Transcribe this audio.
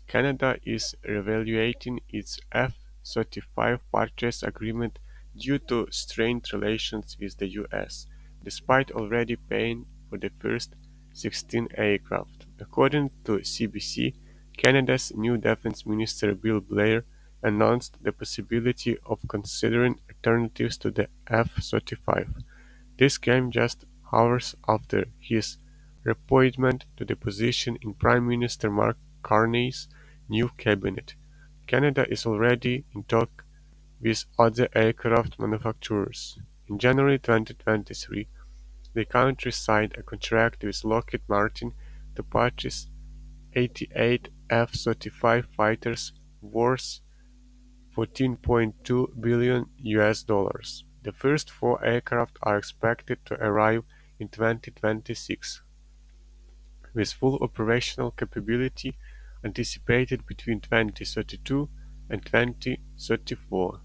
Canada is reevaluating its F-35 purchase agreement due to strained relations with the US, despite already paying for the first 16 aircraft. According to CBC, Canada's new Defense Minister Bill Blair announced the possibility of considering alternatives to the F-35. This came just hours after his reappointment to the position in Prime Minister Mark Carney's new cabinet. Canada is already in talks with other aircraft manufacturers. In January 2023, the country signed a contract with Lockheed Martin to purchase 88 F-35 fighters worth $14.2 billion. The first four aircraft are expected to arrive in 2026, with full operational capability anticipated between 2032 and 2034.